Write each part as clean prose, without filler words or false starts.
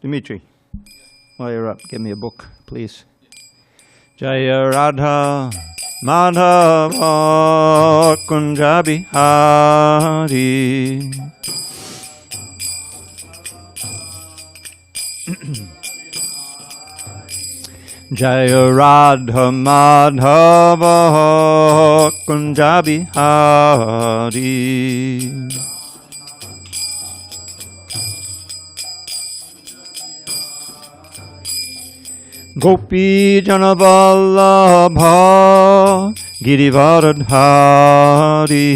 Dimitri, while you're up, give me a book, please. Jaya Radha Madhava Kunja Bihari. Jaya Radha Madhava Kunja Bihari. Gopi Janavallabha Girivaradhari.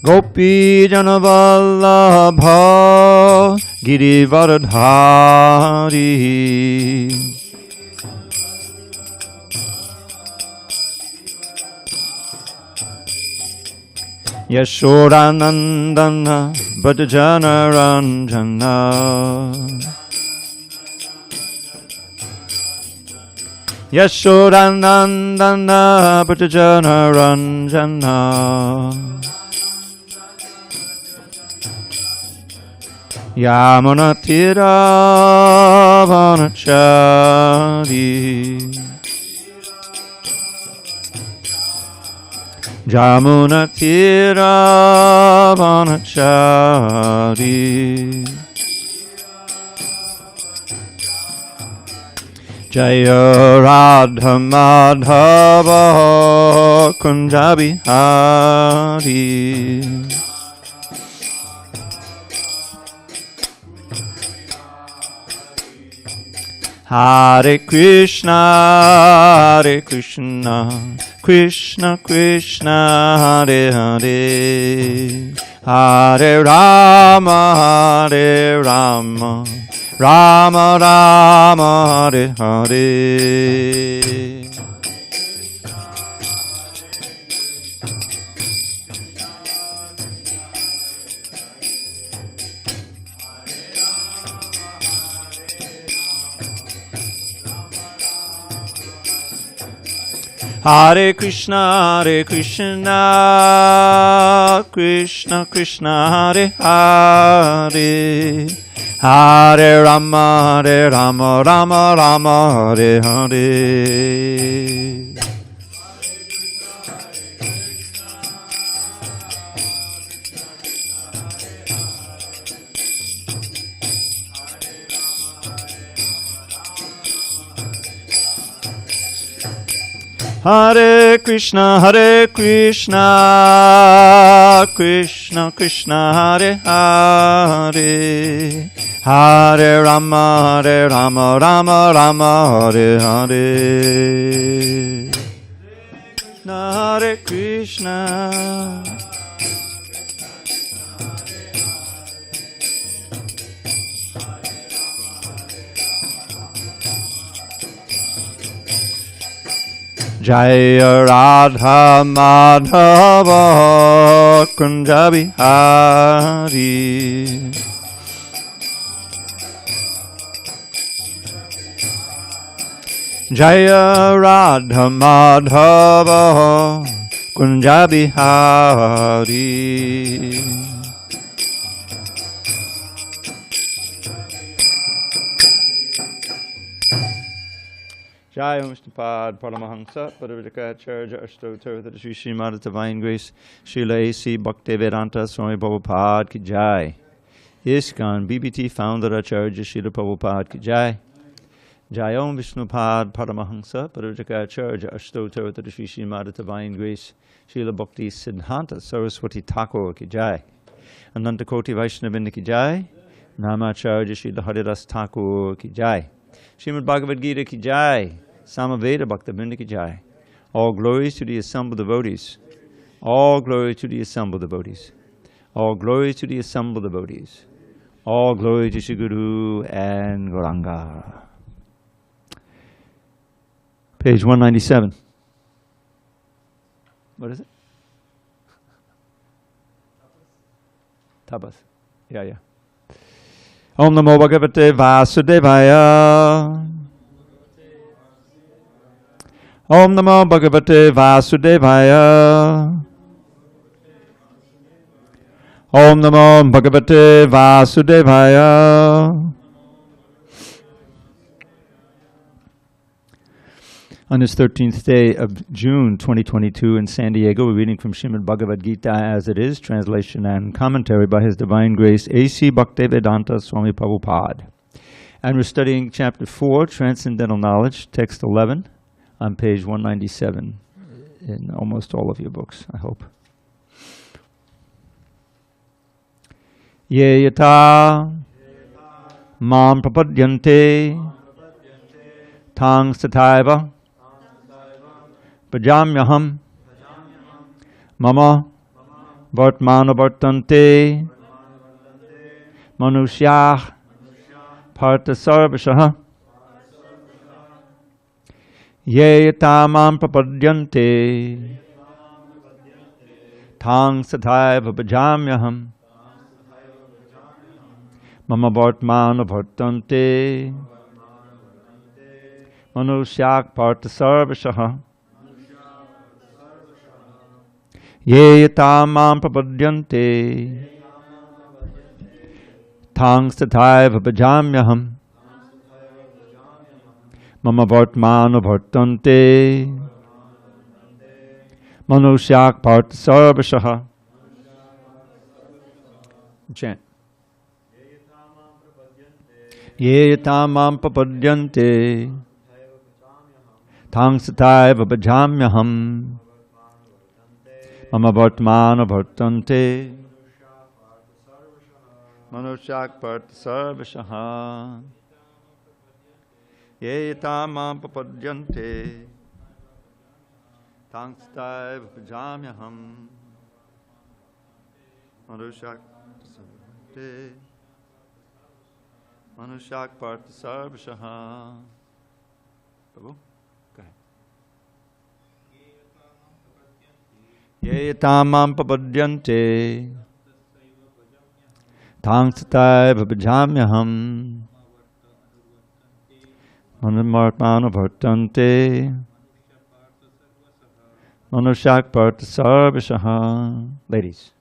Gopi Janavallabha Girivaradhari. Yashodanandana Bhajana Ranjana. Yashodanandana Bhajana Ranjana. Yamuna Tira Vanachari. Jamuna Tira Vanachari. Jaya Radha Madhava Kunja Bihari. Hare Krishna, Hare Krishna, Krishna Krishna, Hare Hare, Hare Rama, Hare Rama, Rama Rama, Hare Hare. Hare Krishna, Krishna Krishna, Hare Hare, Hare Rama, Rama Rama, Hare Hare. Hare Krishna, Krishna Krishna, Hare Hare, Hare Rama, Rama Rama, Hare Hare. Hare Krishna. Jaya Radha Madhava Kunja Bihari. Jaya Radha Madhava Kunja Bihari. Jai Vishnupad Paramahamsa Padavadakacharya Ashtotar that Sri Srimad Divine Grace Srila A.C. Bhaktivedanta Swami Prabhupada Ki Jai. ISKCON BBT Founder Acharya Srila Prabhupada Ki Jai. Jai Om Vishnupad Paramahamsa Padavadakacharya Ashtotar that Sri Srimad Divine Grace Srila Bhakti Siddhanta Saraswati Thakur Ki Jai. Anantakoti Vaishnavinda Ki Jai. Namacharya Srila Haridas Thakur Ki Jai. Srimad Bhagavad Gita Ki Jai. Samaveda Bhaktivinoda Ki Jai. All glories to the assembled devotees. All glory to the assembled devotees. All glory to the assembled devotees. All glory to Shri Guru and Gauranga. Page 197. What is it? Tapas. Yeah. Om Namo Bhagavate Vasudevaya. Om Namo Bhagavate Vasudevaya. Om Namo Bhagavate Vasudevaya. On this 13th day of June 2022 in San Diego, we're reading from Srimad Bhagavad Gita as it is, translation and commentary by His Divine Grace A.C. Bhaktivedanta Swami Prabhupada. And we're studying Chapter 4, Transcendental Knowledge, Text 11, on page 197 in almost all of your books, I hope. Ye yata mam prapadyante tang sataiva Bhajamyaham mama vartmana vartante manusyah partha sarvashaha ye tamam prapadyante tang sataiva bhajamyaham mama vartmana vartante manusyah partha sarvashaha ye tamam prapadyante tang sataiva bhajamyaham mama vartmana vartante manusyak partha sarvashaha. Chant. Ye tamam prapadyante tang sataiva bhajamyaham mama vartmana vartante manusyak partha sarvashaha ye tamam prapadyante tang sataiva bhajamyaham manusyak sarvashaha manusyak partha sarvashaha. Prabhu? Ye tamam prapadyante tang sataiva bhajamyaham manamartmana vartante manusyak partha sarvashaha. Ladies.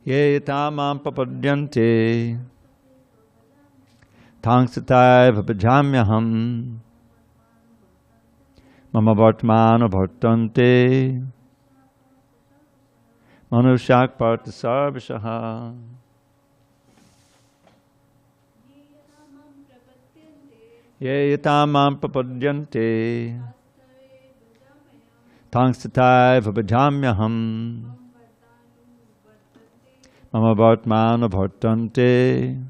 Ye tamam prapadyante tang sataiva bhajamyaham mama vartmana vartante manusyak partha sarvashaha. Ye tamam prapadyante tang sataiva bhajamyaham mama vartmana vartante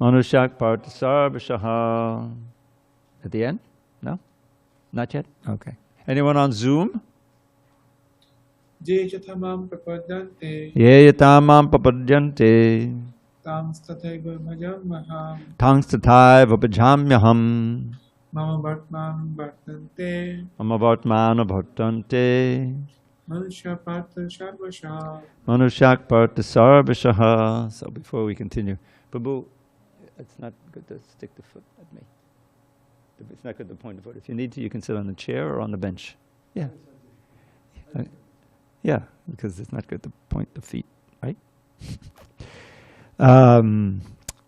manusyak partha sarvashaha. At the end? No? Not yet? Okay. Anyone on Zoom? Ye tamam prapadyante Ye tamam prapadyante tang sataiva bhajamyaham tang sataiva bhajamyaham mama vartman vartante mama vartmana vartante manusya partha sarvashaha. manusyak partha sarvashaha. So before we continue, Prabhu, it's not good to stick the foot at me. It's not good to point the foot. If you need to, you can sit on the chair or on the bench. Yeah. Yeah, because it's not good to point the feet, right?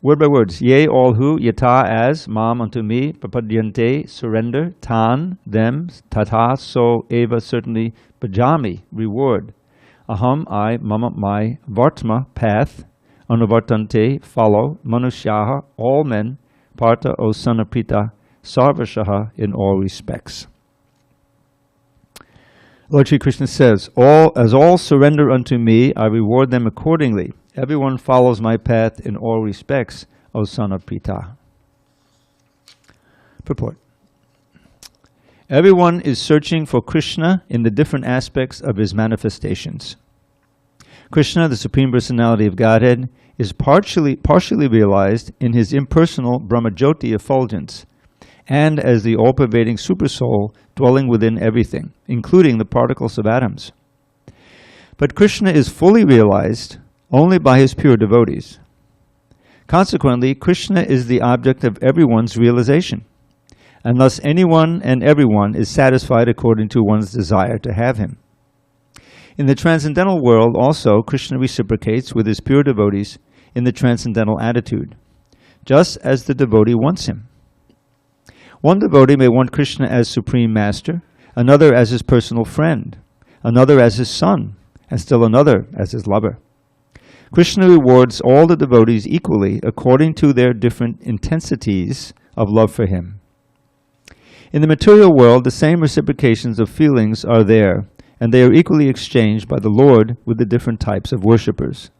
Word by words. Yea, all who, yata, as, mam, unto me, prapadyante, surrender, tan, them, tata, so, eva, certainly, bhajami, reward. Aham, I, mama, my, vartma, path, anuvartante, follow, manusyaha, all men, partha, O son of Pita, sarvashaha, in all respects. Lord Sri Krishna says, as all surrender unto me, I reward them accordingly. Everyone follows my path in all respects, O son of Pita. Purport. Everyone is searching for Krishna in the different aspects of his manifestations. Krishna, the Supreme Personality of Godhead, is partially realized in his impersonal Brahmajyoti effulgence, and as the all-pervading Supersoul dwelling within everything, including the particles of atoms. But Krishna is fully realized only by his pure devotees. Consequently, Krishna is the object of everyone's realization. and thus anyone and everyone is satisfied according to one's desire to have him. In the transcendental world also, Krishna reciprocates with his pure devotees in the transcendental attitude, just as the devotee wants him. One devotee may want Krishna as supreme master, another as his personal friend, another as his son, and still another as his lover. Krishna rewards all the devotees equally according to their different intensities of love for him. In the material world, the same reciprocations of feelings are there, and they are equally exchanged by the Lord with the different types of worshippers.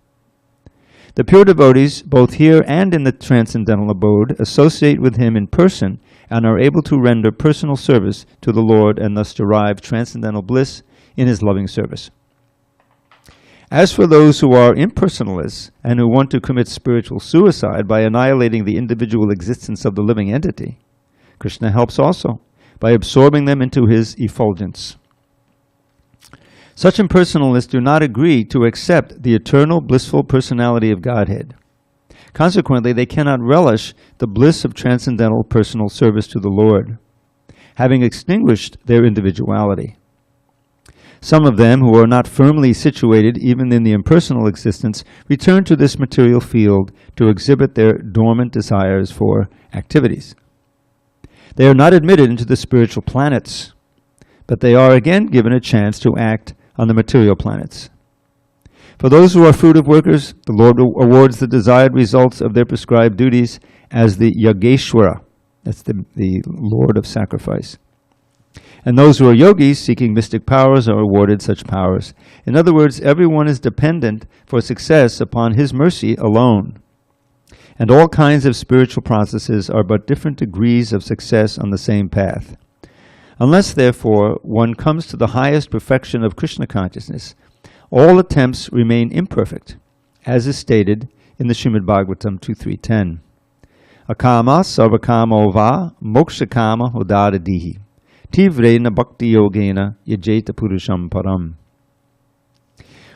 The pure devotees, both here and in the transcendental abode, associate with him in person and are able to render personal service to the Lord and thus derive transcendental bliss in his loving service. As for those who are impersonalists and who want to commit spiritual suicide by annihilating the individual existence of the living entity, Krishna helps also by absorbing them into his effulgence. Such impersonalists do not agree to accept the eternal blissful personality of Godhead. Consequently, they cannot relish the bliss of transcendental personal service to the Lord, having extinguished their individuality. Some of them, who are not firmly situated even in the impersonal existence, return to this material field to exhibit their dormant desires for activities. They are not admitted into the spiritual planets, but they are again given a chance to act on the material planets. For those who are fruitive workers, the Lord awards the desired results of their prescribed duties as the Yogeshwara, that's the Lord of sacrifice. And those who are yogis seeking mystic powers are awarded such powers. In other words, everyone is dependent for success upon his mercy alone. And all kinds of spiritual processes are but different degrees of success on the same path. Unless, therefore, one comes to the highest perfection of Krishna consciousness, all attempts remain imperfect, as is stated in the Srimad Bhagavatam 2.3.10. Akama sarvakamo va mokshakama hodadadihi tivrena bhakti yogena yajeta purusham param.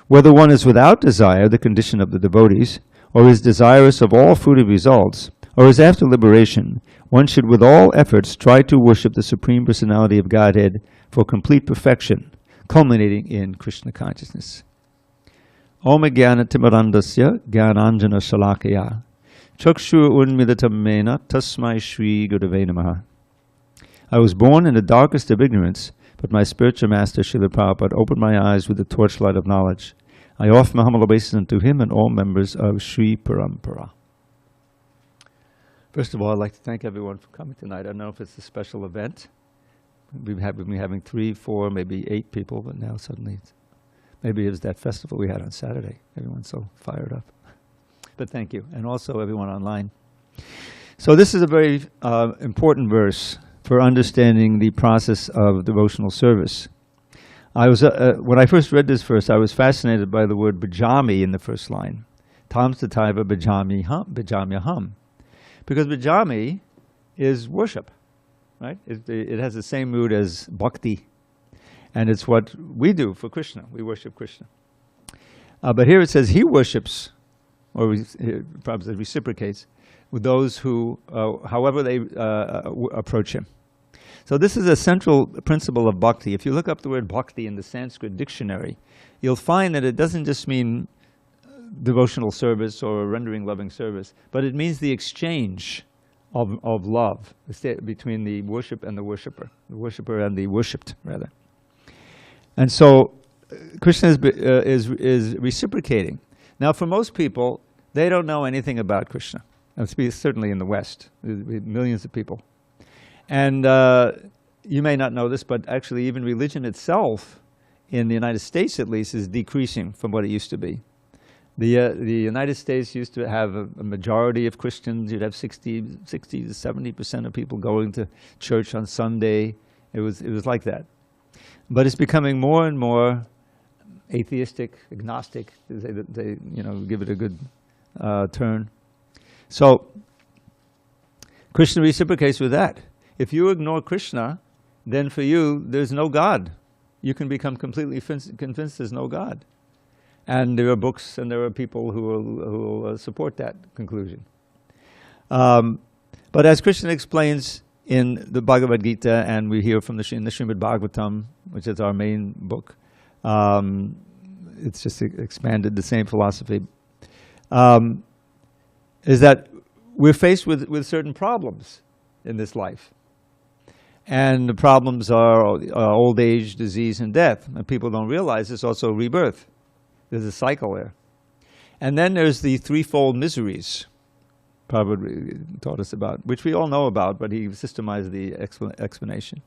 Whether one is without desire, the condition of the devotees, or is desirous of all fruitive results, or is after liberation, one should with all efforts try to worship the Supreme Personality of Godhead for complete perfection, culminating in Krishna consciousness. Om Jnana Timarandasya Jnananjana Shalakaya Chakshur Unmidatam Mena Tasmai Shri Gurave Namaha. I was born in the darkest of ignorance, but my spiritual master Srila Prabhupada opened my eyes with the torchlight of knowledge. I offer my humble obeisance to him and all members of Sri Parampara. First of all, I'd like to thank everyone for coming tonight. I don't know if it's a special event. We've been having 3, 4, maybe 8 people, but now suddenly maybe it was that festival we had on Saturday. Everyone's so fired up. But thank you, and also everyone online. So this is a very important verse for understanding the process of devotional service. I was when I first read this verse, I was fascinated by the word bhajami in the first line. Tam sataiva bhajamyaham. Because bhajami is worship, right? It has the same root as bhakti. And it's what we do for Krishna. We worship Krishna. But here it says he worships, or probably reciprocates, with those who, however they approach him. So this is a central principle of bhakti. If you look up the word bhakti in the Sanskrit dictionary, you'll find that it doesn't just mean devotional service or rendering loving service, but it means the exchange of love between the worship and the worshipper and the worshipped, rather. And so Krishna is reciprocating. Now, for most people, they don't know anything about Krishna. Certainly in the West, millions of people. And you may not know this, but actually even religion itself, in the United States at least, is decreasing from what it used to be. The United States used to have a majority of Christians. You'd have 60 to 70% of people going to church on Sunday. It was like that. But it's becoming more and more atheistic, agnostic. They give it a good turn. So Krishna reciprocates with that. If you ignore Krishna, then for you there's no God. You can become completely convinced there's no God. And there are books and there are people who will support that conclusion. But as Krishna explains, in the Bhagavad Gita, and we hear from in the Srimad Bhagavatam, which is our main book. It's just expanded the same philosophy. Is that we're faced with certain problems in this life. And the problems are old age, disease, and death. And people don't realize there's also rebirth. There's a cycle there. And then there's the threefold miseries Prabhupada taught us about, which we all know about, but he systemized the explanation.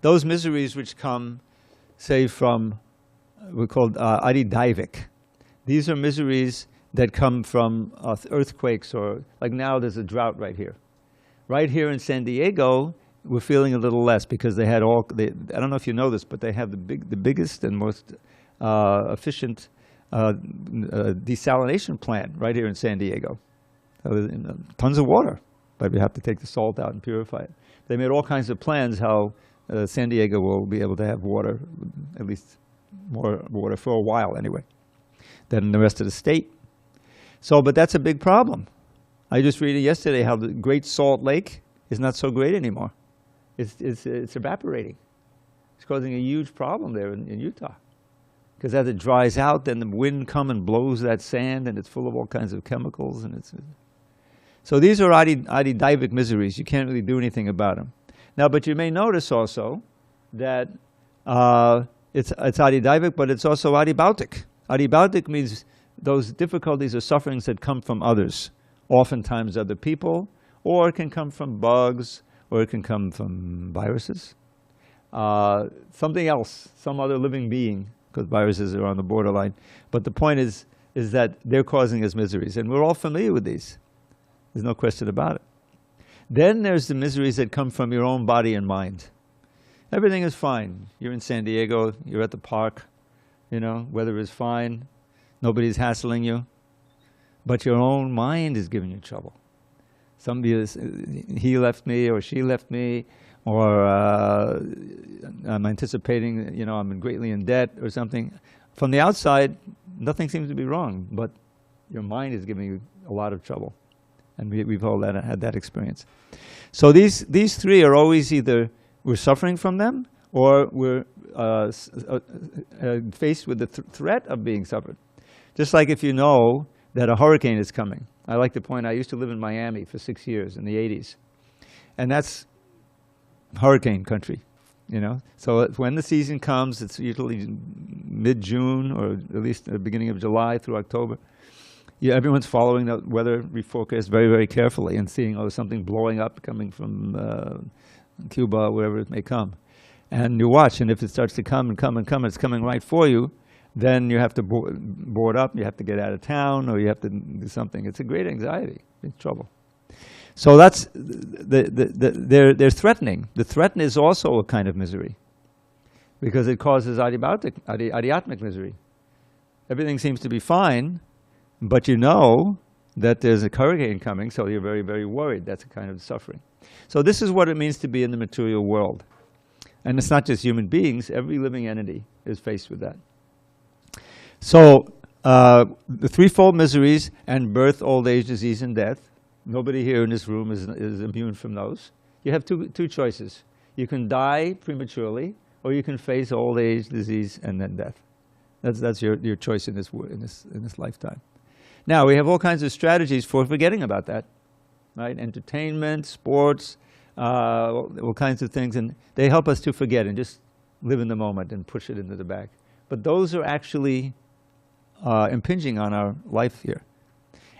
Those miseries which come, say, from, we're called adidaivic. These are miseries that come from earthquakes, or like now there's a drought right here. Right here in San Diego, we're feeling a little less because they had I don't know if you know this, but they have the biggest and most efficient desalination plant right here in San Diego. Tons of water, but we have to take the salt out and purify it. They made all kinds of plans how San Diego will be able to have water, at least more water for a while anyway, than the rest of the state. So, but that's a big problem. I just read it yesterday how the Great Salt Lake is not so great anymore. It's evaporating. It's causing a huge problem there in Utah. Because as it dries out, then the wind comes and blows that sand, and it's full of all kinds of chemicals. And so these are adidaivic miseries. You can't really do anything about them. Now, but you may notice also that it's adidaivic, but it's also adibautic. Adibautic means those difficulties or sufferings that come from others, oftentimes other people, or it can come from bugs, or it can come from viruses, something else, some other living being, because viruses are on the borderline. But the point is that they're causing us miseries, and we're all familiar with these. There's no question about it. Then there's the miseries that come from your own body and mind. Everything is fine. You're in San Diego, you're at the park, weather is fine, nobody's hassling you, but your own mind is giving you trouble. Somebody is, he left me, or she left me, or I'm anticipating, I'm greatly in debt or something. From the outside, nothing seems to be wrong, but your mind is giving you a lot of trouble. And we've all had that experience. So these three are always either we're suffering from them, or we're faced with the threat of being suffered. Just like if you know that a hurricane is coming. I like to point out, I used to live in Miami for 6 years in the 80s. And that's hurricane country, So when the season comes, it's usually mid-June, or at least the beginning of July through October. Everyone's following the weather forecast very, very carefully and seeing, something blowing up coming from Cuba, wherever it may come. And you watch, and if it starts to come and come and come, and it's coming right for you, then you have to board up, you have to get out of town, or you have to do something. It's a great anxiety. It's trouble. So that's, they're threatening. The threat is also a kind of misery, because it causes adiatmic misery. Everything seems to be fine, but you know that there's a hurricane coming, so you're very, very worried. That's a kind of suffering. So this is what it means to be in the material world. And it's not just human beings, every living entity is faced with that. So the threefold miseries, and birth, old age, disease, and death. Nobody here in this room is immune from those. You have two choices. You can die prematurely, or you can face old age, disease, and then death. That's your choice in this lifetime. Now, we have all kinds of strategies for forgetting about that, right? Entertainment, sports, all kinds of things, and they help us to forget and just live in the moment and push it into the back. But those are actually impinging on our life here.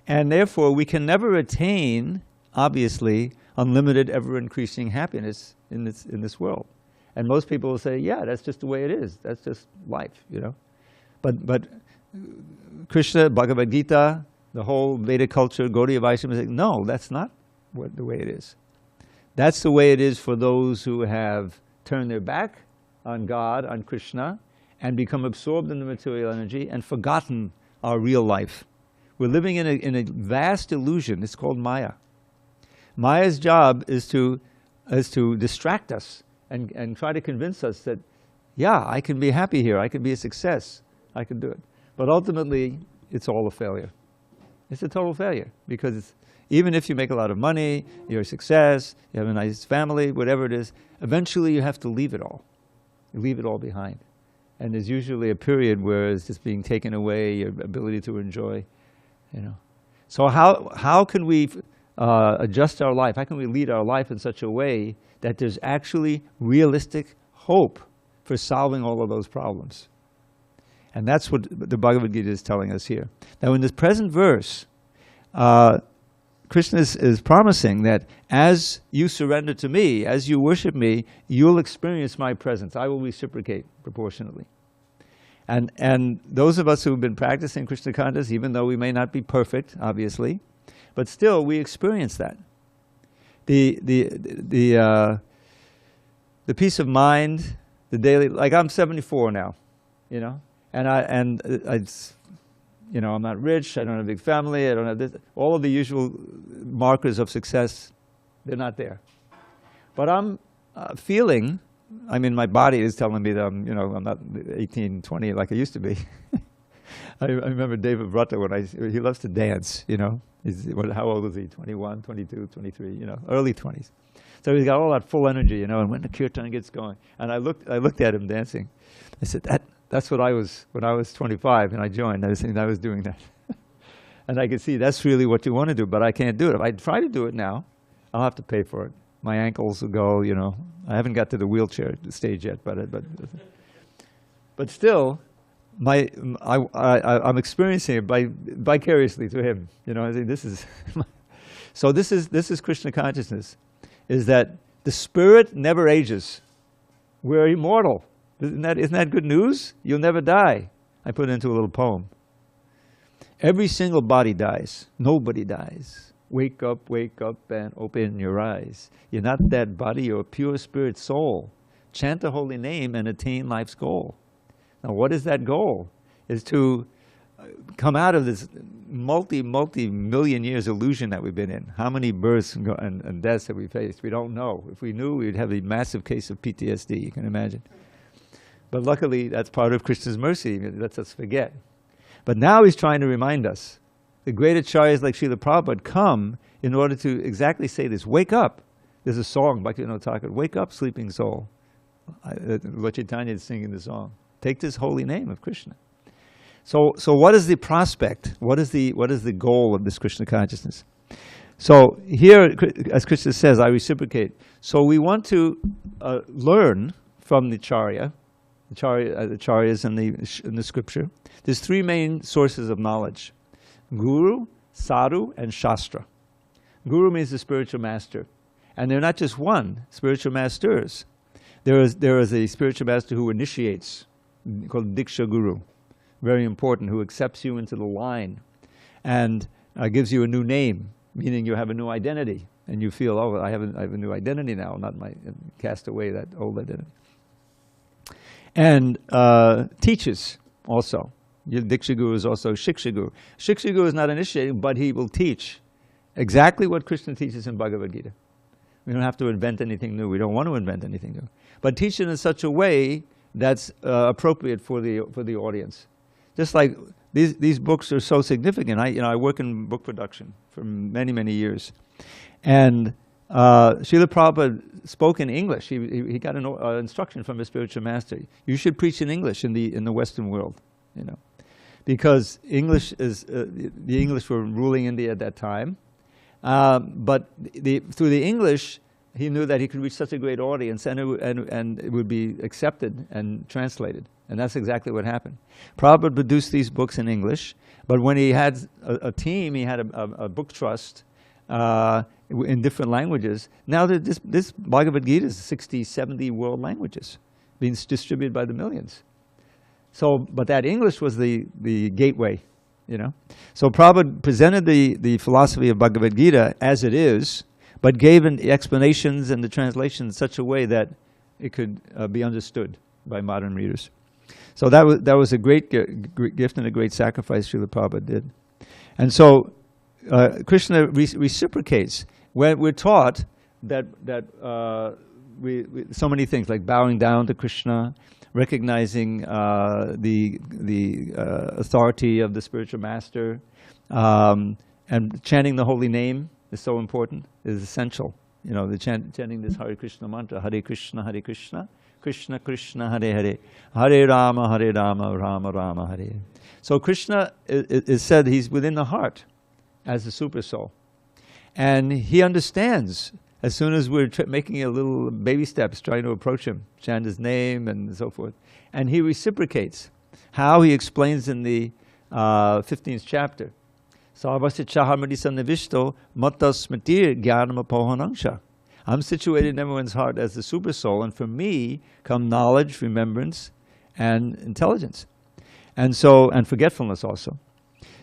And therefore, we can never attain, obviously, unlimited, ever-increasing happiness in this world. And most people will say, yeah, that's just the way it is. That's just life, But Krishna, Bhagavad Gita, the whole Vedic culture, Gaudiya Vaishnava say, no, that's not the way it is. That's the way it is for those who have turned their back on God, on Krishna, and become absorbed in the material energy and forgotten our real life. We're living in a vast illusion. It's called Maya. Maya's job is to distract us and try to convince us that, yeah, I can be happy here. I can be a success. I can do it. But ultimately, it's all a failure. It's a total failure, because even if you make a lot of money, you're a success, you have a nice family, whatever it is, eventually you have to leave it all. You leave it all behind. And there's usually a period where it's just being taken away, your ability to enjoy, you know. So how can we adjust our life? How can we lead our life in such a way that there's actually realistic hope for solving all of those problems? And that's what the Bhagavad Gita is telling us here. Now in this present verse, Krishna is promising that as you surrender to me, as you worship me, you'll experience my presence. I will reciprocate proportionately. And those of us who've been practicing Krishna consciousness, even though we may not be perfect, obviously, but still we experience that. The peace of mind, the daily, like I'm 74 now, you know, and you know, I'm not rich, I don't have a big family, I don't have this, all of the usual markers of success, they're not there. But I'm feeling, I mean, my body is telling me that I'm, you know, I'm not 18, 20 like I used to be. I remember David Vrata when he loves to dance, you know. How old is he? 21, 22, 23, you know, early 20s. So he's got all that full energy, you know, and when the kirtan gets going. And I looked at him dancing. I said, that's what I was when I was 25 and I joined. I was doing that. And I could see that's really what you want to do, but I can't do it. If I try to do it now, I'll have to pay for it. My ankles will go, you know. I haven't got to the wheelchair stage yet, but still, I'm experiencing it vicariously to him. You know, I think this is so. This is Krishna consciousness, is that the spirit never ages. We're immortal. Isn't that good news? You'll never die. I put it into a little poem. Every single body dies. Nobody dies. Wake up, and open your eyes. You're not that body, you're a pure spirit soul. Chant the holy name and attain life's goal. Now what is that goal? Is to come out of this multi-million years illusion that we've been in. How many births and deaths have we faced? We don't know. If we knew, we'd have a massive case of PTSD, you can imagine. But luckily, that's part of Krishna's mercy. It lets us forget. But now he's trying to remind us. The great acharyas like Srila Prabhupada come in order to exactly say this. Wake up. There's a song, Bhaktivinoda Thakur, wake up, sleeping soul. Lord Chaitanya is singing the song. Take this holy name of Krishna. So what is the prospect? What is the goal of this Krishna consciousness? So here, as Krishna says, I reciprocate. So we want to learn from the acharyas in the scripture. There's three main sources of knowledge: Guru, Sadhu, and Shastra. Guru means the spiritual master. And they're not just one, spiritual masters. There is a spiritual master who initiates, called Diksha Guru. Very important, who accepts you into the line and gives you a new name, meaning you have a new identity. And you feel, oh, I have a new identity now, not cast away that old identity. And teaches also. Diksha Guru is also Shiksha Guru. Shiksha Guru is not initiating, but he will teach exactly what Krishna teaches in Bhagavad Gita. We don't have to invent anything new. We don't want to invent anything new. But teach it in such a way that's appropriate for the audience. Just like these books are so significant. I work in book production for many years. And Srila Prabhupada spoke in English. He got an instruction from his spiritual master. You should preach in English in the Western world, you know, because English is the English were ruling India at that time. But through the English, he knew that he could reach such a great audience, and it would be accepted and translated. And that's exactly what happened. Prabhupada produced these books in English, but when he had a team, he had a book trust in different languages. Now this Bhagavad Gita is 60, 70 world languages, being distributed by the millions. So, but that English was the gateway, you know. So Prabhupada presented the philosophy of Bhagavad Gita as it is, but gave the explanations and the translation in such a way that it could be understood by modern readers. So that was a great gift and a great sacrifice Srila Prabhupada did. And so Krishna reciprocates. We're taught that we so many things like bowing down to Krishna, recognizing the authority of the spiritual master, and chanting the holy name. is so important, is essential. You know, the chanting this Hare Krishna mantra, Hare Krishna, Krishna Krishna, Hare Hare, Hare Rama, Rama Rama, Hare. So Krishna is said he's within the heart as the super soul. And he understands as soon as we're making a little baby steps, trying to approach him, chant his name and so forth. And he reciprocates. How he explains in the 15th chapter. Sarvasya chahamrisa nivishto matta smitir jnanam apohanangsha. I'm situated in everyone's heart as the super soul, and for me come knowledge, remembrance, and intelligence. And forgetfulness also.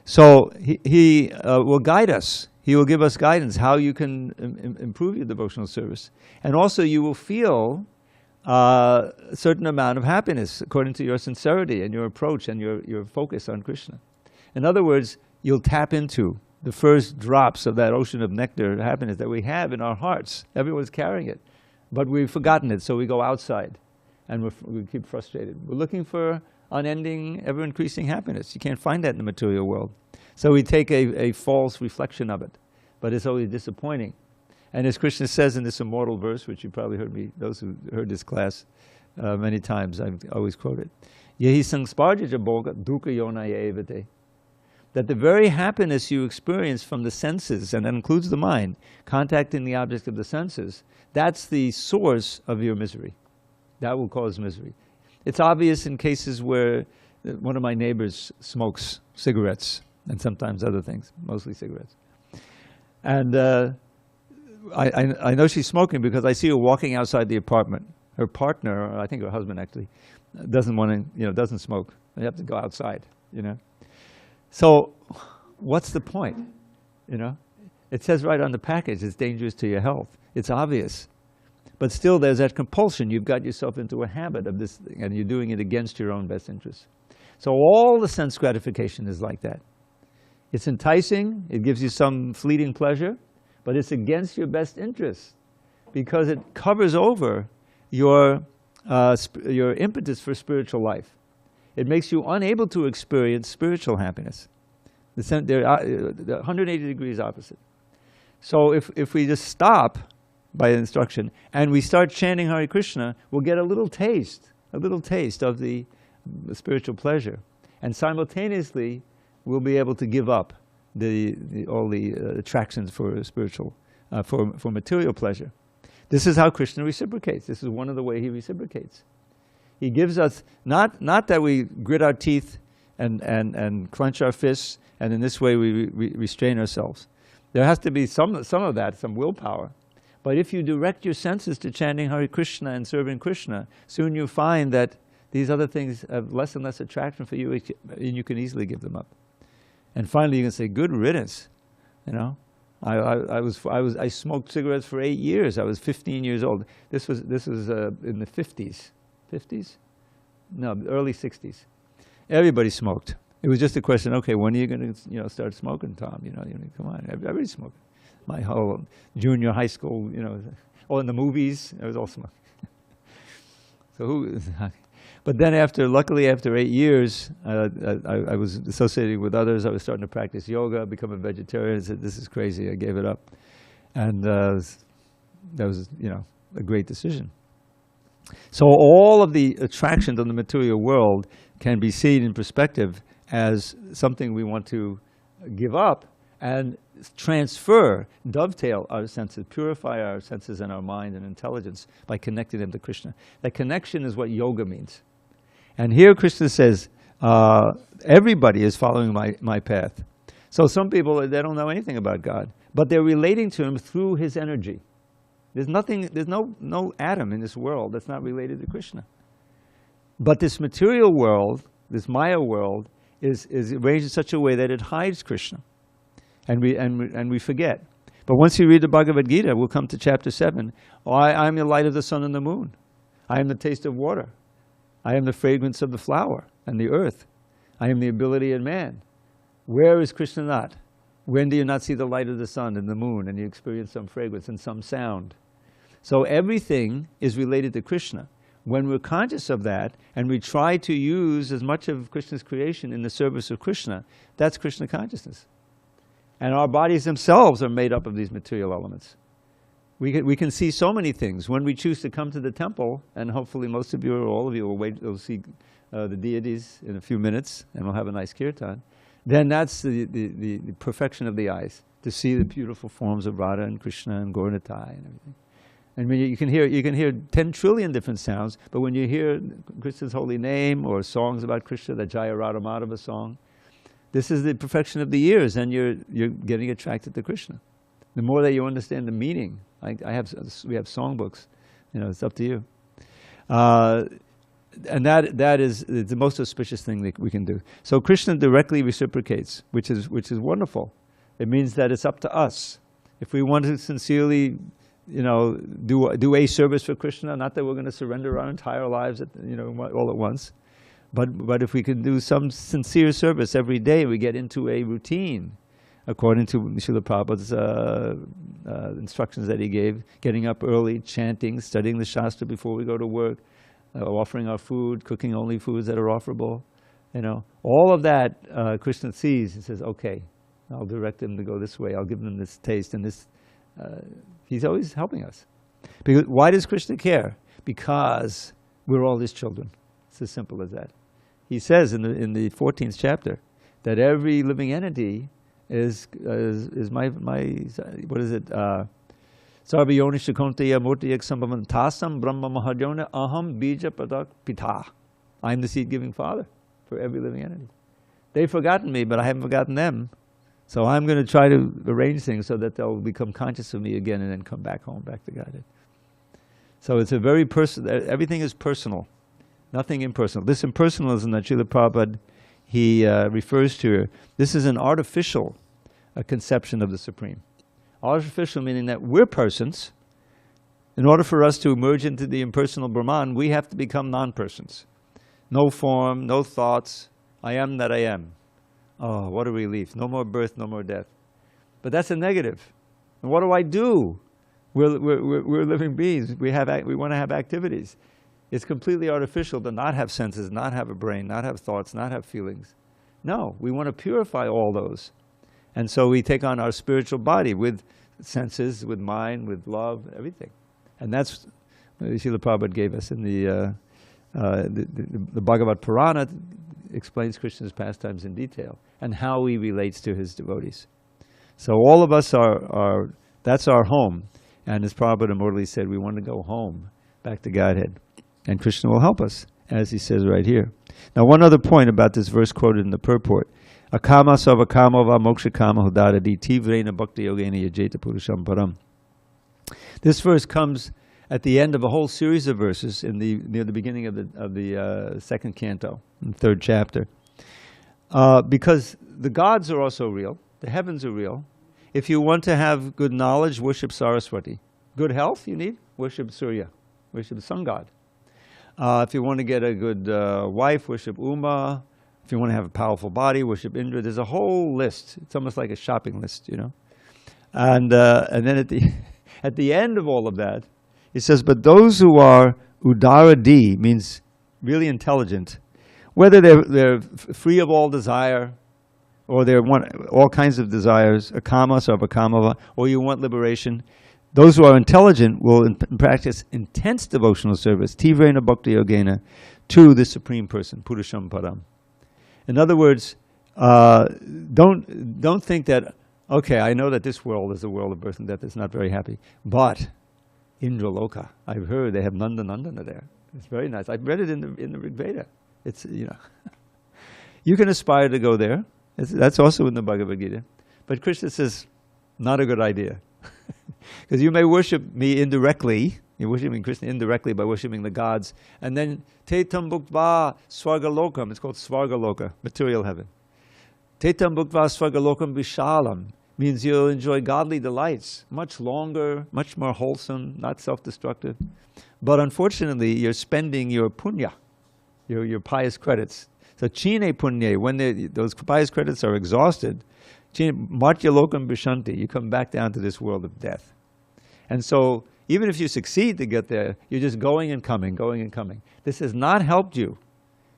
So he will guide us. He will give us guidance, how you can improve your devotional service. And also you will feel a certain amount of happiness according to your sincerity and your approach and your focus on Krishna. In other words, you'll tap into the first drops of that ocean of nectar, happiness that we have in our hearts. Everyone's carrying it. But we've forgotten it, so we go outside and we keep frustrated. We're looking for unending, ever-increasing happiness. You can't find that in the material world. So we take a false reflection of it, but it's always disappointing. And as Krishna says in this immortal verse, which you probably heard me, those who heard this class many times, I've always quoted, Yehi sangsparjaja bhoga dukkha yonaya evate. That the very happiness you experience from the senses, and that includes the mind, contacting the object of the senses, that's the source of your misery. That will cause misery. It's obvious in cases where one of my neighbors smokes cigarettes, and sometimes other things, mostly cigarettes. And I know she's smoking because I see her walking outside the apartment. Her partner, or I think her husband actually, doesn't smoke. They have to go outside, So what's the point? It says right on the package, it's dangerous to your health. It's obvious. But still there's that compulsion. You've got yourself into a habit of this thing, and you're doing it against your own best interests. So all the sense gratification is like that. It's enticing, it gives you some fleeting pleasure, but it's against your best interests because it covers over your impetus for spiritual life. It makes you unable to experience spiritual happiness. They're 180 degrees opposite. So if we just stop by instruction and we start chanting Hare Krishna, we'll get a little taste of the spiritual pleasure. And simultaneously, we'll be able to give up all the attractions for spiritual, for material pleasure. This is how Krishna reciprocates. This is one of the ways he reciprocates. He gives us, not that we grit our teeth and clench our fists, and in this way we restrain ourselves. There has to be some of that, some willpower. But if you direct your senses to chanting Hare Krishna and serving Krishna, soon you find that these other things have less and less attraction for you, and you can easily give them up. And finally, you can say, "Good riddance." I smoked cigarettes for 8 years. I was 15 years old. This was in the 50s. 50s? No, early 60s. Everybody smoked. It was just a question. Okay, when are you going to start smoking, Tom? Come on, everybody's smoking. My whole junior high school, all in the movies, it was all smoking. But then luckily after 8 years, I was associated with others. I was starting to practice yoga, become a vegetarian. I said, this is crazy. I gave it up. And that was, a great decision. So all of the attractions of the material world can be seen in perspective as something we want to give up and transfer, dovetail our senses, purify our senses and our mind and intelligence by connecting them to Krishna. That connection is what yoga means. And here Krishna says, everybody is following my path. So some people, they don't know anything about God, but they're relating to him through his energy. There's no atom in this world that's not related to Krishna. But this material world, this Maya world, is arranged in such a way that it hides Krishna. And we forget. But once you read the Bhagavad Gita, we'll come to chapter 7. I am the light of the sun and the moon. I am the taste of water. I am the fragrance of the flower and the earth. I am the ability in man. Where is Krishna not? When do you not see the light of the sun and the moon and you experience some fragrance and some sound? So everything is related to Krishna. When we're conscious of that and we try to use as much of Krishna's creation in the service of Krishna, that's Krishna consciousness. And our bodies themselves are made up of these material elements. We can see so many things. When we choose to come to the temple, and hopefully most of you or all of you will see the deities in a few minutes, and we'll have a nice kirtan, then that's the perfection of the eyes, to see the beautiful forms of Radha and Krishna and Gauranitai and everything. And when you can hear 10 trillion different sounds, but when you hear Krishna's holy name or songs about Krishna, the Jaya Radha Madhava song, this is the perfection of the ears, and you're getting attracted to Krishna. The more that you understand the meaning, we have songbooks, it's up to you. And that is the most auspicious thing that we can do. So Krishna directly reciprocates, which is wonderful. It means that it's up to us. If we want to sincerely, do a service for Krishna, not that we're going to surrender our entire lives, all at once, but if we can do some sincere service every day, we get into a routine, according to Srila Prabhupada's instructions that he gave, getting up early, chanting, studying the Shastra before we go to work, offering our food, cooking only foods that are offerable. All of that Krishna sees and says, okay, I'll direct them to go this way, I'll give them this taste, and this. He's always helping us. Because why does Krishna care? Because we're all his children. It's as simple as that. He says in the 14th chapter that every living entity is my what is it? Sarva yonisha konteya murtiyak sambhavan tasam brahma mahajona aham bija padak pita. I'm the seed-giving father for every living entity. They've forgotten me, but I haven't forgotten them. So I'm going to try to arrange things so that they'll become conscious of me again and then come back home, back to Godhead. So it's a very personal, everything is personal, nothing impersonal. This impersonalism that Srila Prabhupada, he refers to, this is an artificial conception of the Supreme. Artificial meaning that we're persons. In order for us to emerge into the impersonal Brahman, we have to become non-persons. No form, no thoughts, I am that I am. Oh, what a relief. No more birth, no more death. But that's a negative. And what do I do? We're living beings. We want to have activities. It's completely artificial to not have senses, not have a brain, not have thoughts, not have feelings. No, we want to purify all those. And so we take on our spiritual body with senses, with mind, with love, everything. And that's what Srila Prabhupada gave us in the Bhagavad Purana. Explains Krishna's pastimes in detail and how he relates to his devotees. So all of us that's our home. And as Prabhupada immortally said, we want to go home, back to Godhead. And Krishna will help us, as he says right here. Now one other point about this verse quoted in the purport. Akama savakama va moksha kama hudadadi tivrena bhakti yogena yajeta purusham param. This verse comes at the end of a whole series of verses near the beginning of the second canto, in the third chapter. Because the gods are also real, the heavens are real. If you want to have good knowledge, worship Saraswati. Good health you need, worship Surya, worship the sun god. If you want to get a good wife, worship Uma. If you want to have a powerful body, worship Indra. There's a whole list. It's almost like a shopping list, And then at the end of all of that, it says, but those who are udaradi, means really intelligent, whether they're free of all desire, or they want all kinds of desires, akama, sarvakamava, or you want liberation, those who are intelligent will practice intense devotional service, tivrena bhakti yogena, to the Supreme Person, Purusham Param. In other words, don't think that, okay, I know that this world is a world of birth and death, it's not very happy, but Indraloka, I've heard they have Nandana there. It's very nice. I've read it in the Rig Veda. It's, you can aspire to go there. That's also in the Bhagavad Gita. But Krishna says, not a good idea. Because you may worship me indirectly. You're worshiping Krishna indirectly by worshiping the gods. And then, Tetam Bhuktva Swargalokam. It's called Swargaloka, material heaven. Tetam Bhuktva Swargalokam Vishalam. Means you'll enjoy godly delights, much longer, much more wholesome, not self-destructive. But unfortunately, you're spending your punya, your pious credits. So chine punya, when those pious credits are exhausted, martya lokam vishanti, you come back down to this world of death. And so even if you succeed to get there, you're just going and coming, going and coming. This has not helped you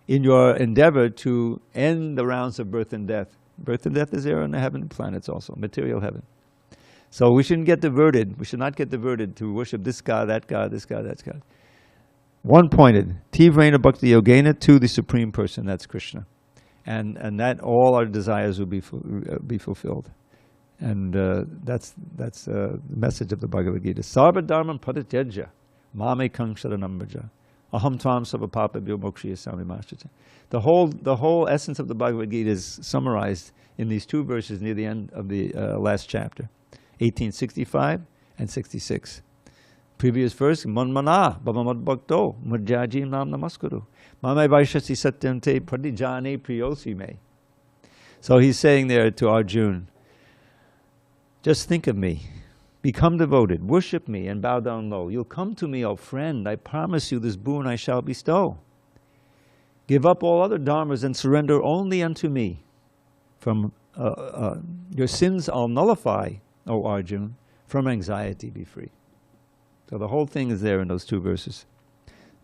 in your endeavor to end the rounds of birth and death Birth and death is there on the heavenly planets also, material heaven. So we shouldn't get diverted. We should not get diverted to worship this God, that God, this God, that God. One-pointed. Tivrena Bhakti Yogena to the Supreme Person, that's Krishna. And that all our desires will be fulfilled. And that's the message of the Bhagavad Gita. Sarva dharmam parityajya mame kang sharanam vraja aham tvam sarva papabhyo mokshayasami mashchate. The whole essence of the Bhagavad Gita is summarized in these two verses near the end of the last chapter, 1865 and 66. Previous verse, Manmana, Bhavamad Bhakto, Murjajim Nam Namaskuru, Mame Vaishasi Satyam Te Pradijane Priyosi Me. So he's saying there to Arjuna, just think of me, become devoted, worship me and bow down low. You'll come to me, O friend, I promise you this boon I shall bestow. Give up all other dharmas and surrender only unto me. From your sins I'll nullify, O Arjuna, from anxiety be free. So the whole thing is there in those two verses.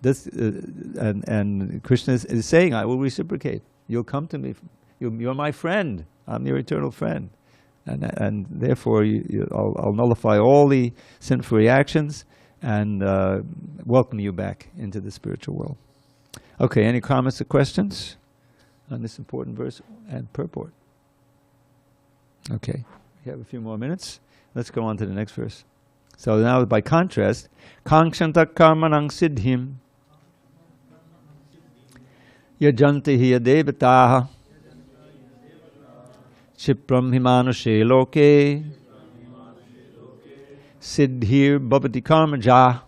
This, and Krishna is saying, I will reciprocate. You'll come to me. You're my friend. I'm your eternal friend. And therefore, I'll nullify all the sinful reactions and welcome you back into the spiritual world. Okay, any comments or questions on this important verse and purport? Okay, we have a few more minutes. Let's go on to the next verse. So now, by contrast, Kankshanta karmanang siddhim yajanti hiya devataha Chipram himanushe loke siddhir bhavati karmaja.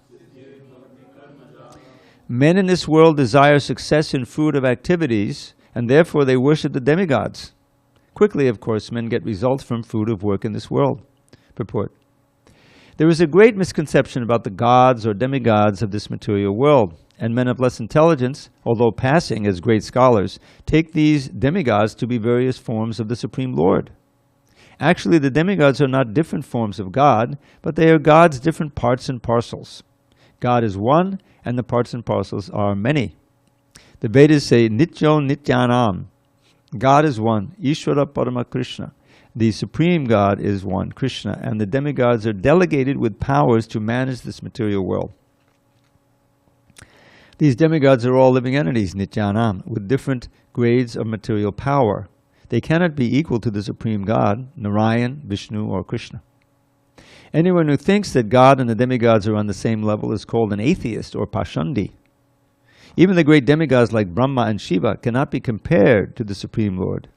Men in this world desire success in fruit of activities, and therefore they worship the demigods. Quickly, of course, men get results from fruit of work in this world. Purport. There is a great misconception about the gods or demigods of this material world, and men of less intelligence, although passing as great scholars, take these demigods to be various forms of the Supreme Lord. Actually, the demigods are not different forms of God, but they are God's different parts and parcels. God is one, and the parts and parcels are many. The Vedas say, Nityo Nityanam. God is one, Ishvara Parama Krishna. The Supreme God is one, Krishna, and the demigods are delegated with powers to manage this material world. These demigods are all living entities, Nityanam, with different grades of material power. They cannot be equal to the Supreme God, Narayan, Vishnu, or Krishna. Anyone who thinks that God and the demigods are on the same level is called an atheist or Pashandi. Even the great demigods like Brahma and Shiva cannot be compared to the Supreme Lord.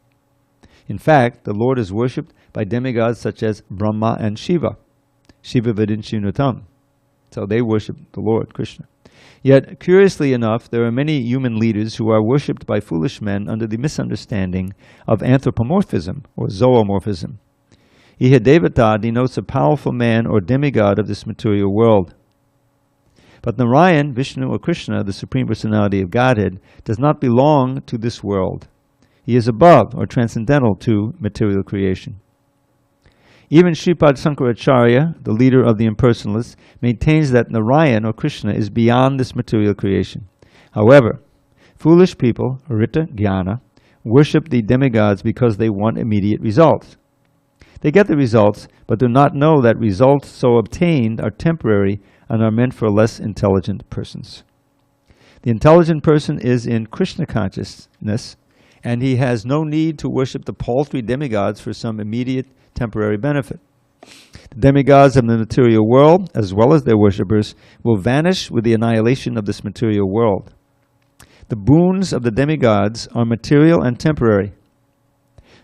In fact, the Lord is worshipped by demigods such as Brahma and Shiva. Shiva Vidinchinutam. So they worship the Lord, Krishna. Yet, curiously enough, there are many human leaders who are worshipped by foolish men under the misunderstanding of anthropomorphism or zoomorphism. Ihadevata denotes a powerful man or demigod of this material world. But Narayan, Vishnu, or Krishna, the Supreme Personality of Godhead, does not belong to this world. He is above or transcendental to material creation. Even Sripad Sankaracharya, the leader of the impersonalists, maintains that Narayan or Krishna is beyond this material creation. However, foolish people, Rita Jnana, worship the demigods because they want immediate results. They get the results, but do not know that results so obtained are temporary and are meant for less intelligent persons. The intelligent person is in Krishna consciousness, and he has no need to worship the paltry demigods for some immediate temporary benefit. The demigods of the material world, as well as their worshippers, will vanish with the annihilation of this material world. The boons of the demigods are material and temporary.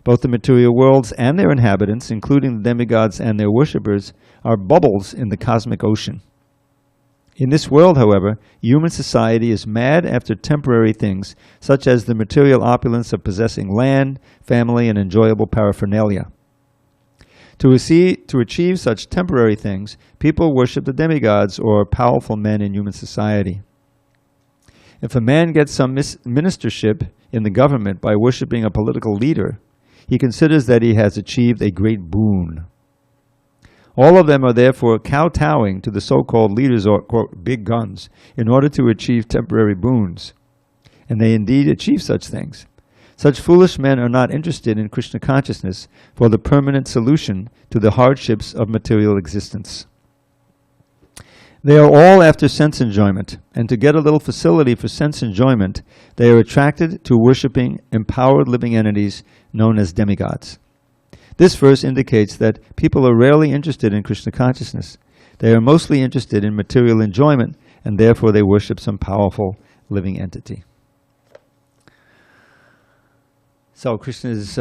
Both the material worlds and their inhabitants, including the demigods and their worshippers, are bubbles in the cosmic ocean. In this world, however, human society is mad after temporary things, such as the material opulence of possessing land, family, and enjoyable paraphernalia. To achieve such temporary things, people worship the demigods or powerful men in human society. If a man gets some ministership in the government by worshiping a political leader, he considers that he has achieved a great boon. All of them are therefore kowtowing to the so-called leaders or, quote, big guns in order to achieve temporary boons. And they indeed achieve such things. Such foolish men are not interested in Krishna consciousness for the permanent solution to the hardships of material existence. They are all after sense enjoyment, and to get a little facility for sense enjoyment, they are attracted to worshipping empowered living entities known as demigods. This verse indicates that people are rarely interested in Krishna consciousness. They are mostly interested in material enjoyment, and therefore they worship some powerful living entity. So Krishna is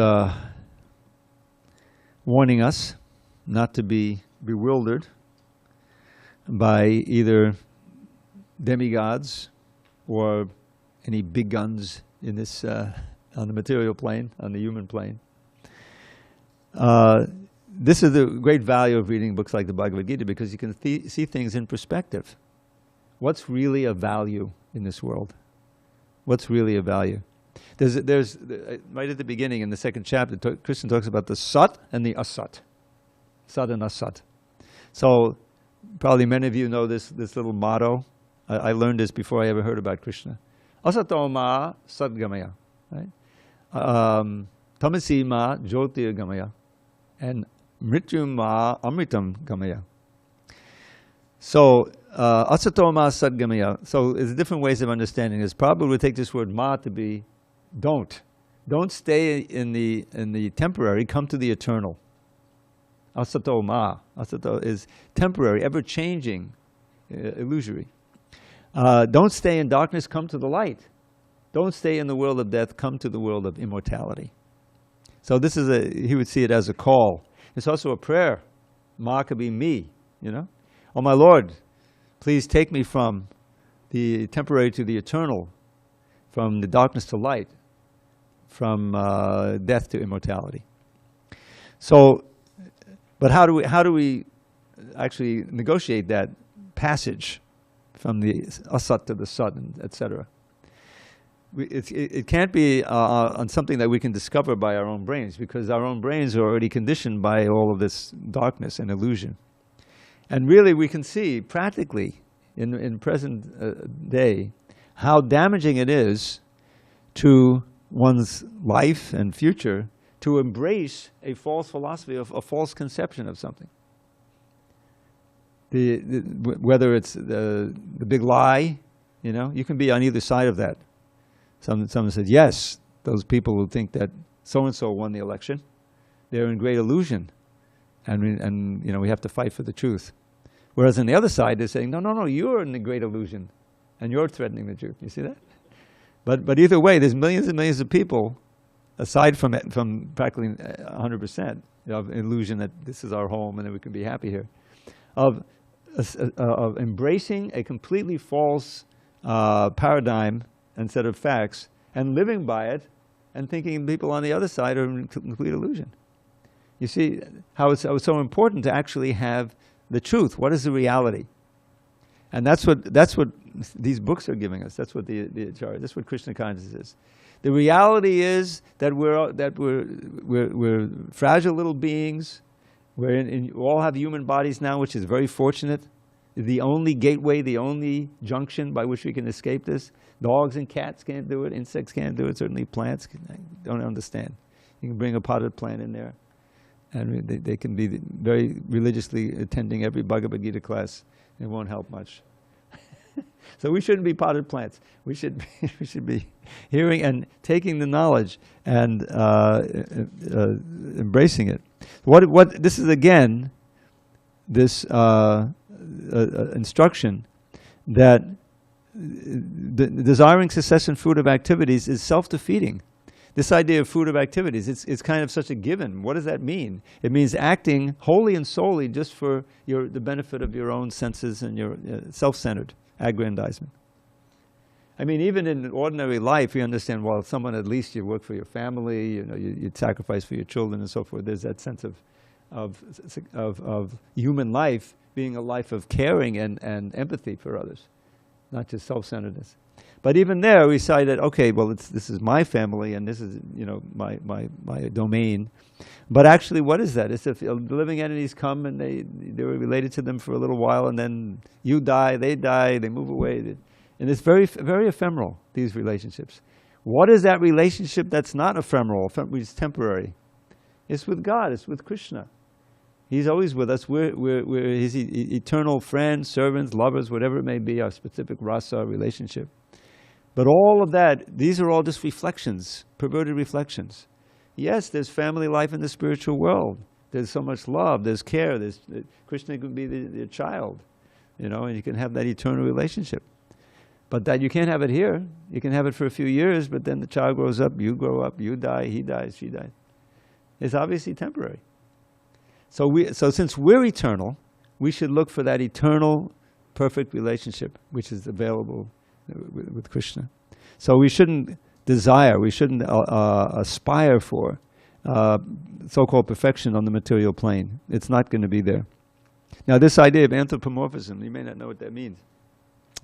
warning us not to be bewildered by either demigods or any big guns in this on the material plane, on the human plane. This is the great value of reading books like the Bhagavad Gita, because you can see things in perspective. What's really of value in this world? What's really of value? There's right at the beginning in the second chapter, Krishna talks about the Sat and the Asat. Sat and Asat. So probably many of you know this little motto. I learned this before I ever heard about Krishna. Asato ma sadgamaya. Right? Tamasi ma jyotir gamaya. And mrityu ma amritam gamaya. So asato ma sadgamaya. So there's different ways of understanding this. Probably we take this word ma to be don't stay in the temporary, come to the eternal. Asato ma. Asato is temporary, ever changing, illusory. Don't stay in darkness, come to the light. Don't stay in the world of death, come to the world of immortality. So this is he would see it as a call. It's also a prayer. Ma could be me, you know. Oh my Lord, please take me from the temporary to the eternal, from the darkness to light, from death to immortality. So, but how do we actually negotiate that passage from the asat to the sat, etc.? It can't be on something that we can discover by our own brains, because our own brains are already conditioned by all of this darkness and illusion. And really we can see practically in present day how damaging it is to one's life and future to embrace a false philosophy, of a false conception of something. Whether it's the big lie, you know, you can be on either side of that. Someone said, yes, those people who think that so-and-so won the election, they're in great illusion. And you know, we have to fight for the truth. Whereas on the other side, they're saying, no, you're in the great illusion, and you're threatening the truth. You see that? But either way, there's millions and millions of people, aside from practically 100% of illusion that this is our home and that we can be happy here, of embracing a completely false paradigm and set of facts and living by it, and thinking people on the other side are in complete illusion. You see how it's so important to actually have the truth. What is the reality? And that's what these books are giving us. That's what that's what Krishna consciousness is. The reality is that we're fragile little beings. We all have human bodies now, which is very fortunate. The only gateway, the only junction by which we can escape this. Dogs and cats can't do it. Insects can't do it. Certainly plants don't understand. You can bring a potted plant in there, and they can be very religiously attending every Bhagavad Gita class. It won't help much. So we shouldn't be potted plants. We should be hearing and taking the knowledge and embracing it. What this is again, this instruction that the desiring success and fruit of activities is self-defeating. This idea of fruit of activities, it's kind of such a given. What does that mean? It means acting wholly and solely just for the benefit of your own senses and your self-centered aggrandizement. I mean, even in ordinary life, you understand, well, someone, at least you work for your family, you know, you sacrifice for your children and so forth. There's that sense of human life being a life of caring and empathy for others, not just self-centeredness. But even there, we say that, okay, well, this is my family and this is, you know, my domain. But actually, what is that? It's if living entities come and they're related to them for a little while, and then you die, they move away. And it's very, very ephemeral, these relationships. What is that relationship that's not ephemeral, which is temporary? It's with God, it's with Krishna. He's always with us. We're his eternal friends, servants, lovers, whatever it may be, our specific rasa relationship. But all of that, these are all just reflections, perverted reflections. Yes, there's family life in the spiritual world. There's so much love, there's care, Krishna can be the child, and you can have that eternal relationship. But that you can't have it here. You can have it for a few years, but then the child grows up, you grow up, you die, he dies, she dies. It's obviously temporary. So since we're eternal, we should look for that eternal, perfect relationship, which is available with Krishna. So we shouldn't desire, we shouldn't aspire for so-called perfection on the material plane. It's not going to be there. Now this idea of anthropomorphism, you may not know what that means.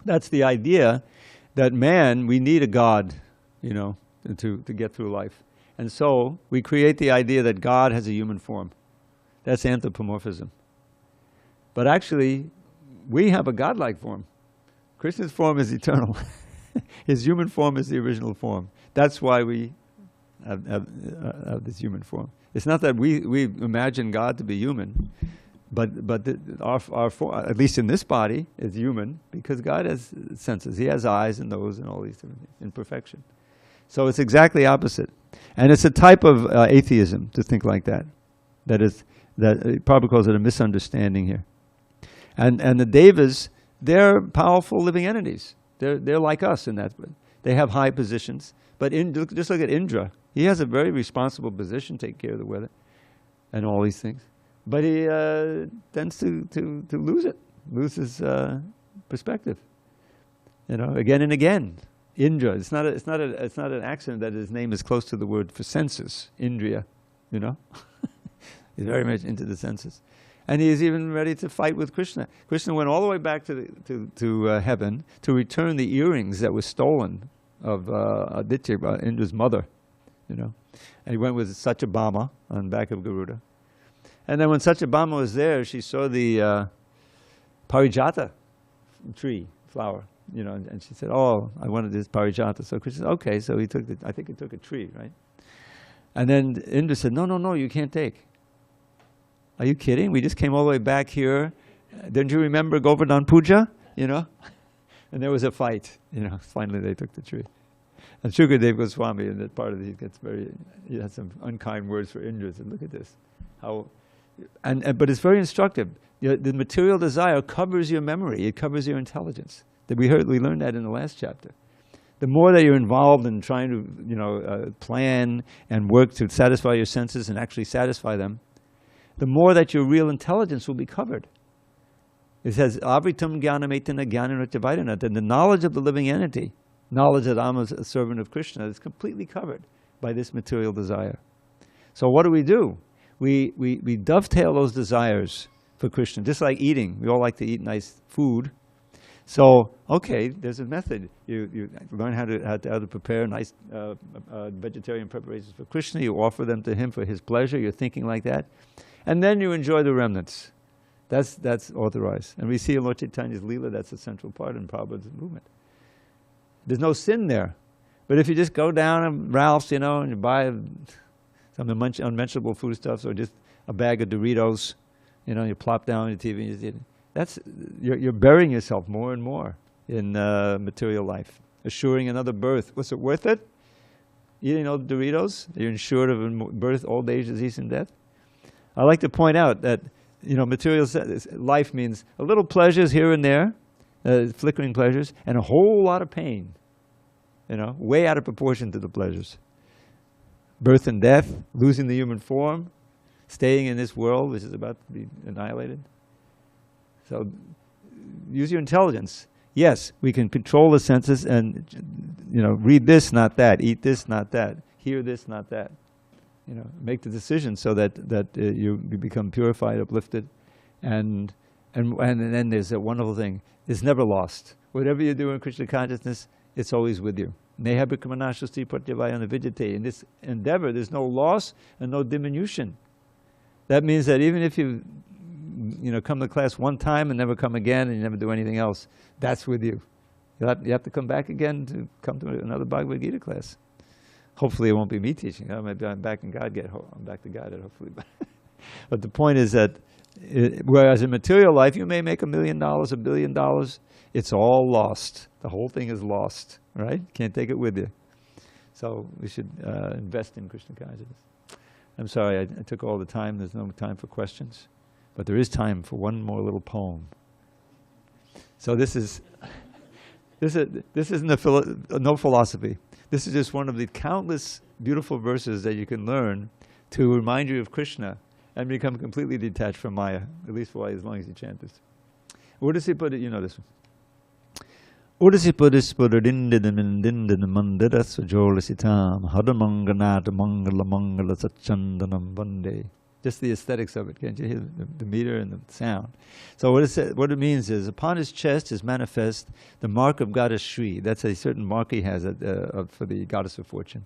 That's the idea that man, we need a God, to get through life. And so we create the idea that God has a human form. That's anthropomorphism. But actually, we have a godlike form. Krishna's form is eternal. His human form is the original form. That's why we have this human form. It's not that we imagine God to be human, but our form, at least in this body, is human because God has senses. He has eyes and nose and all these different things in perfection. So it's exactly opposite. And it's a type of atheism to think like that. That Prabhupada calls it a misunderstanding here. And the devas, they're powerful living entities. They're like us in that. They have high positions. But just look at Indra. He has a very responsible position, take care of the weather and all these things. But he tends to lose his perspective. Again and again. Indra. It's not an accident that his name is close to the word for senses. Indriya. He's very much into the senses. And he is even ready to fight with Krishna. Krishna went all the way back to heaven to return the earrings that were stolen of Aditya, Indra's mother. And he went with Satyabhama on the back of Garuda. And then when Satyabhama was there, she saw the parijata tree, flower. And she said, "Oh, I wanted this parijata." So Krishna said, "Okay." So he took I think he took a tree, right? And then Indra said, No, you can't take. Are you kidding? We just came all the way back here. Didn't you remember Govardhan Puja? And there was a fight. Finally they took the tree. And Shukadev Goswami, in that part of it, he has some unkind words for Indra. Said, look at this. But it's very instructive. The material desire covers your memory. It covers your intelligence. We learned that in the last chapter. The more that you're involved in trying to, plan and work to satisfy your senses and actually satisfy them, the more that your real intelligence will be covered. It says, "Avritam jnanametana jnananatyavaidana," that the knowledge of the living entity, knowledge that I'm a servant of Krishna, is completely covered by this material desire. So what do? We dovetail those desires for Krishna, just like eating. We all like to eat nice food. So, okay, there's a method. You learn how to prepare nice vegetarian preparations for Krishna. You offer them to him for his pleasure. You're thinking like that. And then you enjoy the remnants. That's authorized. And we see in Lord Chaitanya's Leela, that's a central part in Prabhupada's movement. There's no sin there. But if you just go down to Ralph's, and you buy some unmentionable foodstuffs or just a bag of Doritos, you plop down on your TV and you eat it. You're burying yourself more and more in material life, assuring another birth. Was it worth it? Eating all the Doritos? You're insured of birth, old age, disease, and death. I like to point out that material life means a little pleasures here and there, flickering pleasures, and a whole lot of pain. Way out of proportion to the pleasures. Birth and death, losing the human form, staying in this world which is about to be annihilated. So use your intelligence. Yes, we can control the senses and read this, not that, eat this, not that, hear this, not that. Make the decision so that you become purified, uplifted, and then there's a wonderful thing. It's never lost. Whatever you do in Krishna consciousness, it's always with you. In this endeavor, there's no loss and no diminution. That means that even if you come to class one time and never come again and you never do anything else, that's with you. You have to come back again to come to another Bhagavad Gita class. Hopefully it won't be me teaching. Maybe I'm back in I'm back to God, hopefully. But the point is that whereas in material life you may make $1 million, $1 billion, it's all lost. The whole thing is lost, right? Can't take it with you. So we should invest in Krishna consciousness. I'm sorry I took all the time. There's no time for questions. But there is time for one more little poem. So this isn't no philosophy. This is just one of the countless beautiful verses that you can learn to remind you of Krishna and become completely detached from Maya, at least for as long as you chant this. Where does he put it? You know this one. Udasi Pudis Pudadindidamindindin Mandira Sujolasitam Hadamanganat Mangala Mangala Sachandanam Vande. Just the aesthetics of it. Can't you hear the meter and the sound? So what it means is, upon his chest is manifest the mark of goddess Shri. That's a certain mark he has for the goddess of fortune.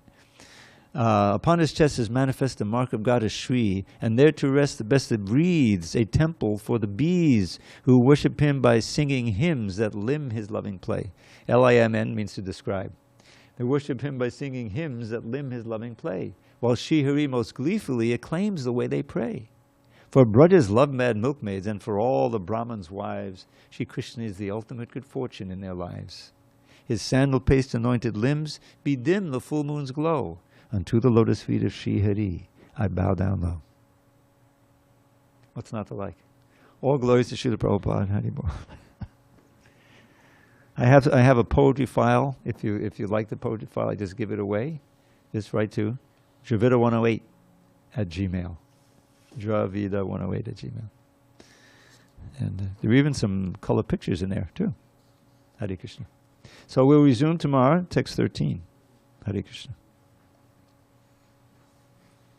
Upon his chest is manifest the mark of goddess Shri, and there to rest the best of breeds, a temple for the bees who worship him by singing hymns that limn his loving play. L-I-M-N means to describe. They worship him by singing hymns that limn his loving play, while Shri Hari most gleefully acclaims the way they pray. For Braja's love-mad milkmaids and for all the Brahmins' wives, Shri Krishna is the ultimate good fortune in their lives. His sandal-paste anointed limbs bedim the full moon's glow. Unto the lotus feet of Shri Hari, I bow down low. What's not to like? All glories to Srila Prabhupada. Haribol. I have a poetry file. If you like the poetry file, I just give it away. Just write to Dravida108 at Gmail. Dravida108 at Gmail. And there are even some color pictures in there too. Hare Krishna. So we'll resume tomorrow, text 13. Hare Krishna.